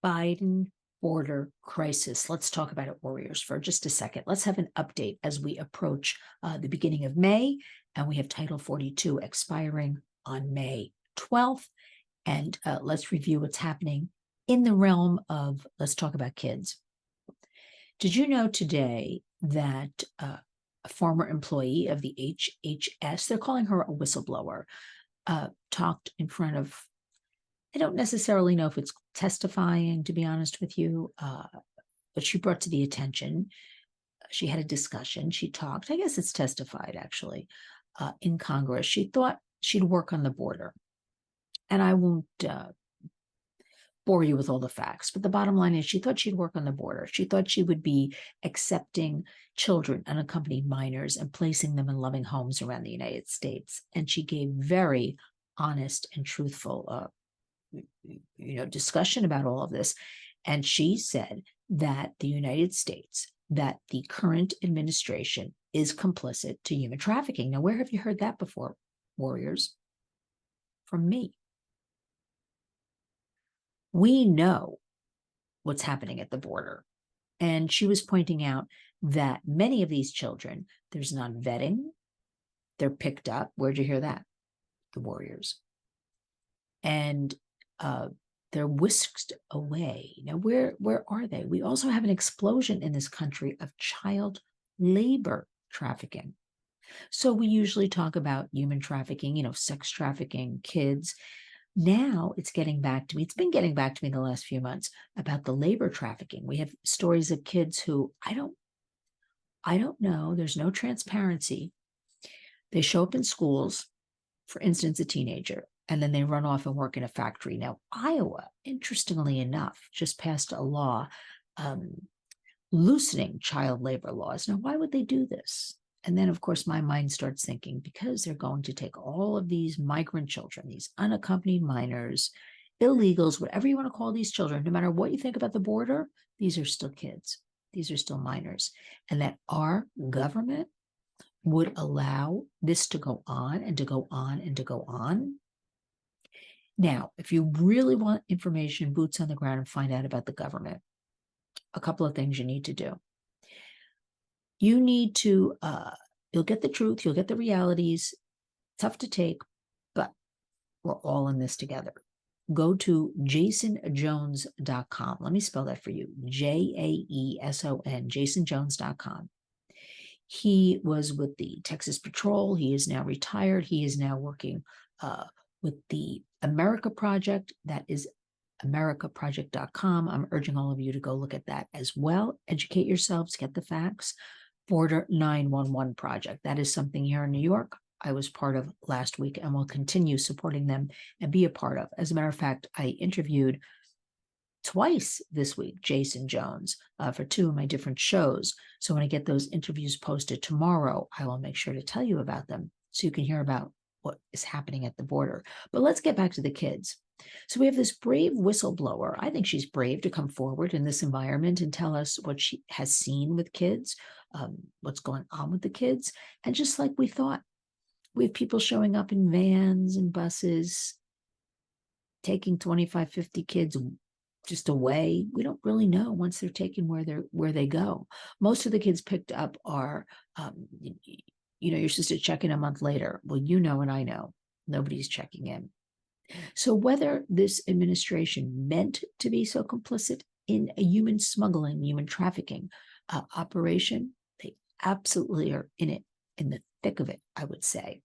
Biden border crisis. Let's talk about it, warriors, for just a second. Let's have an update as we approach the beginning of May, and we have Title 42 expiring on May 12th. And let's review what's happening in the realm of, let's talk about kids. Did you know today that a former employee of the HHS, they're calling her a whistleblower, talked in front of, I don't necessarily know if it's testifying, to be honest with you, but she brought to the attention, she had a discussion, she talked, I guess it's testified actually, in Congress. She thought she'd work on the border. And I won't bore you with all the facts, but the bottom line is she thought she'd work on the border. She thought she would be accepting children, unaccompanied minors, and placing them in loving homes around the United States. And she gave very honest and truthful discussion about all of this. And she said that the United States, that the current administration is complicit to human trafficking. Now, where have you heard that before, warriors? From me. We know what's happening at the border. And she was pointing out that many of these children, there's non-vetting, they're picked up. Where'd you hear that? The warriors. And they're whisked away. Now, where are they? We also have an explosion in this country of child labor trafficking. So we usually talk about human trafficking, sex trafficking, kids. Now it's getting back to me. It's been getting back to me the last few months about the labor trafficking. We have stories of kids who I don't know. There's no transparency. They show up in schools, for instance, a teenager, and then they run off and work in a factory. Now, Iowa, interestingly enough, just passed a law loosening child labor laws. Now, why would they do this? And then, of course, my mind starts thinking, because they're going to take all of these migrant children, these unaccompanied minors, illegals, whatever you want to call these children, no matter what you think about the border, these are still kids. These are still minors. And that our government would allow this to go on and to go on and to go on. Now, if you really want information, boots on the ground, and find out about the government, a couple of things you need to do. You need to, you'll get the truth, you'll get the realities, tough to take, but we're all in this together. Go to jasonjones.com. Let me spell that for you. Jaeson, jasonjones.com. He was with the Texas Patrol. He is now retired. He is now working with the America Project. That is americaproject.com. I'm urging all of you to go look at that as well. Educate yourselves, get the facts. Border 911 Project. That is something here in New York I was part of last week and will continue supporting them and be a part of. As a matter of fact, I interviewed twice this week Jason Jones for two of my different shows. So when I get those interviews posted tomorrow, I will make sure to tell you about them so you can hear about what is happening at the border. But let's get back to the kids. So we have this brave whistleblower. I think she's brave to come forward in this environment and tell us what she has seen with kids, what's going on with the kids. And just like we thought, we have people showing up in vans and buses, taking 25, 50 kids just away. We don't really know once they're taken where they go. Most of the kids picked up are, you're supposed to check in a month later. Well, you know and I know, nobody's checking in. So whether this administration meant to be so complicit in a human smuggling, human trafficking operation, they absolutely are in it, in the thick of it, I would say.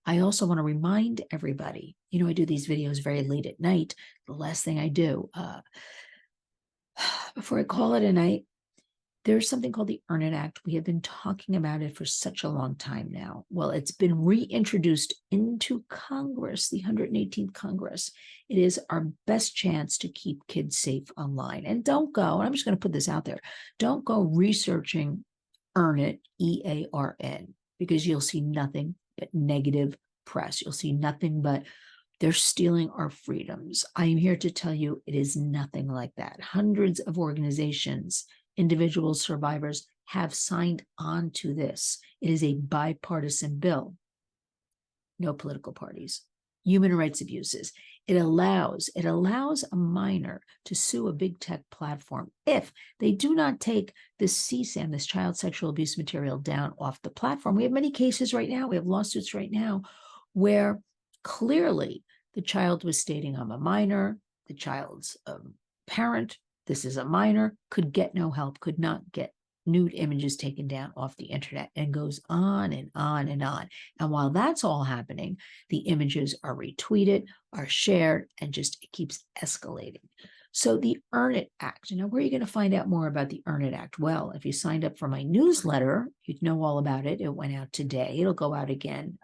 I also want to remind everybody, I do these videos very late at night. The last thing I do before I call it a night, there's something called the Earn It Act. We have been talking about it for such a long time now. Well, it's been reintroduced into Congress, the 118th Congress. It is our best chance to keep kids safe online. And don't go, and I'm just going to put this out there, don't go researching Earn It, EARN, because you'll see nothing but negative press. You'll see nothing but they're stealing our freedoms. I am here to tell you it is nothing like that. Hundreds of organizations, individuals, survivors have signed on to this. It is a bipartisan bill. No political parties. Human rights abuses. It allows a minor to sue a big tech platform if they do not take this CSAM, this child sexual abuse material, down off the platform. We have many cases right now. We have lawsuits right now where clearly the child was stating, I'm a minor, the child's parent, this is a minor, could get no help, could not get nude images taken down off the internet, and goes on and on and on. And while that's all happening, the images are retweeted, are shared, and just it keeps escalating. So the Earn It Act, where are you going to find out more about the Earn It Act? Well, if you signed up for my newsletter, you'd know all about it. It went out today. It'll go out again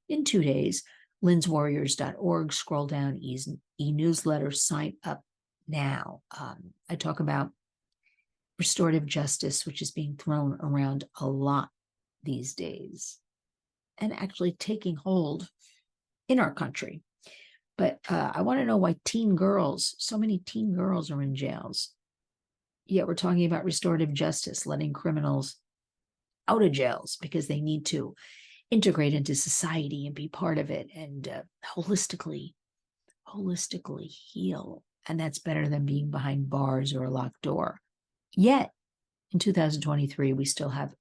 in 2 days. LynnsWarriors.org, scroll down, e-newsletter, sign up now. I talk about restorative justice, which is being thrown around a lot these days and actually taking hold in our country. But I want to know why so many teen girls are in jails. Yet we're talking about restorative justice, letting criminals out of jails because they need to integrate into society and be part of it and holistically heal. And that's better than being behind bars or a locked door. Yet, in 2023, we still have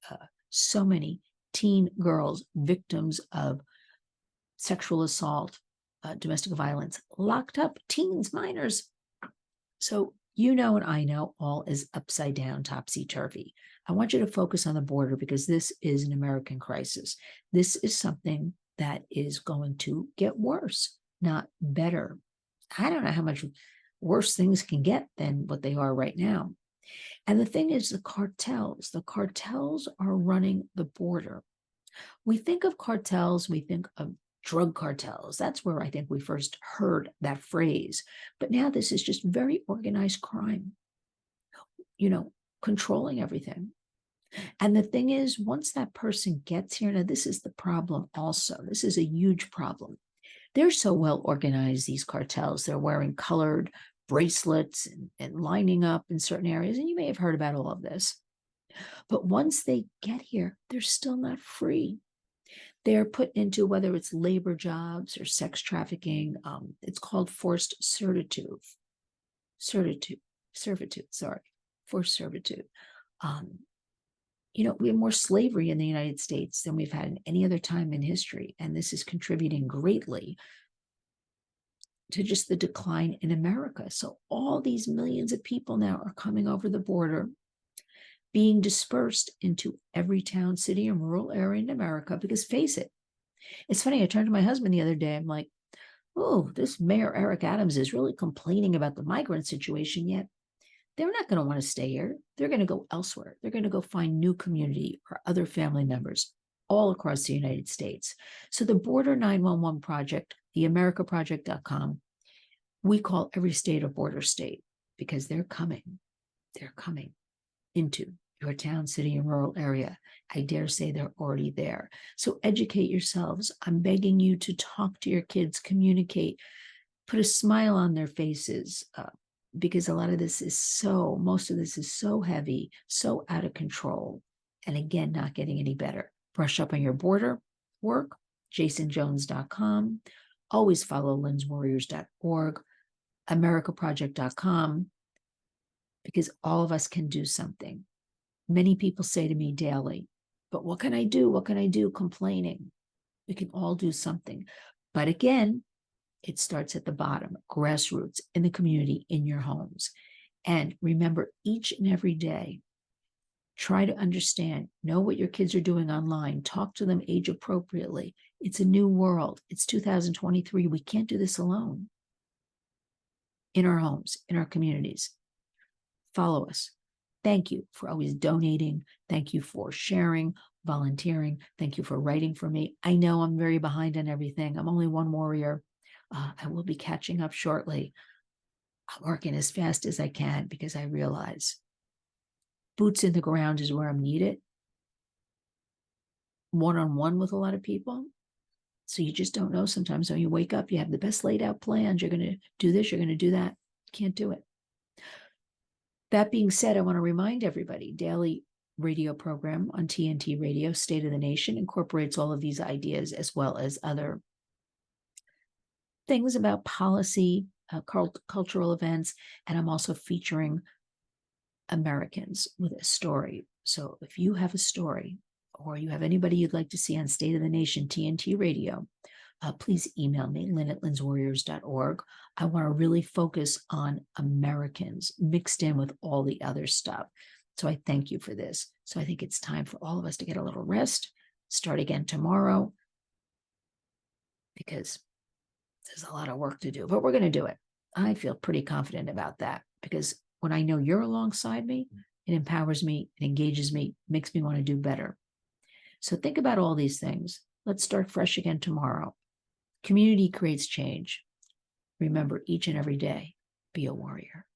so many teen girls, victims of sexual assault, domestic violence, locked up, teens, minors. So and I know all is upside down, topsy-turvy. I want you to focus on the border because this is an American crisis. This is something that is going to get worse, not better. I don't know how much worse things can get than what they are right now. And the thing is, the cartels are running the border. We think of cartels, we think of drug cartels. That's where I think we first heard that phrase. But now this is just very organized crime, controlling everything. And the thing is, once that person gets here, now this is the problem also. This is a huge problem. They're so well organized, these cartels. They're wearing colored bracelets and lining up in certain areas. And you may have heard about all of this. But once they get here, they're still not free. They're put into, whether it's labor jobs or sex trafficking, it's called forced servitude. Forced servitude. We have more slavery in the United States than we've had in any other time in history. And this is contributing greatly to just the decline in America. So all these millions of people now are coming over the border, being dispersed into every town, city, and rural area in America. Because face it, it's funny, I turned to my husband the other day, I'm like, oh, this Mayor Eric Adams is really complaining about the migrant situation, yet they're not going to want to stay here. They're going to go elsewhere. They're going to go find new community or other family members all across the United States. So the Border 911 Project, the AmericaProject.com, we call every state a border state because they're coming into your town, city, and rural area. I dare say they're already there. So educate yourselves. I'm begging you to talk to your kids, communicate, put a smile on their faces, because most of this is so heavy, so out of control, and again, not getting any better. Brush up on your border work, jasonjones.com. Always follow LynnsWarriors.org, AmericaProject.com, because all of us can do something. Many people say to me daily, but what can I do? What can I do? Complaining. We can all do something. But again, it starts at the bottom, grassroots, in the community, in your homes. And remember, each and every day, try to understand, know what your kids are doing online, talk to them age appropriately. It's a new world. It's 2023. We can't do this alone. In our homes, in our communities. Follow us. Thank you for always donating. Thank you for sharing, volunteering. Thank you for writing for me. I know I'm very behind on everything. I'm only one warrior. I will be catching up shortly. I'm working as fast as I can because I realize boots in the ground is where I'm needed. One-on-one with a lot of people. So you just don't know sometimes when you wake up, you have the best laid out plans. You're going to do this, you're going to do that. Can't do it. That being said, I want to remind everybody, daily radio program on TNT Radio, State of the Nation, incorporates all of these ideas as well as other things about policy, cultural events, and I'm also featuring Americans with a story. So if you have a story or you have anybody you'd like to see on State of the Nation TNT Radio, please email me, lynn@lynswarriors.org. I want to really focus on Americans mixed in with all the other stuff. So I thank you for this. So I think it's time for all of us to get a little rest, start again tomorrow, because there's a lot of work to do, but we're going to do it. I feel pretty confident about that because when I know you're alongside me, it empowers me, it engages me, makes me want to do better. So think about all these things. Let's start fresh again tomorrow. Community creates change. Remember, each and every day, be a warrior.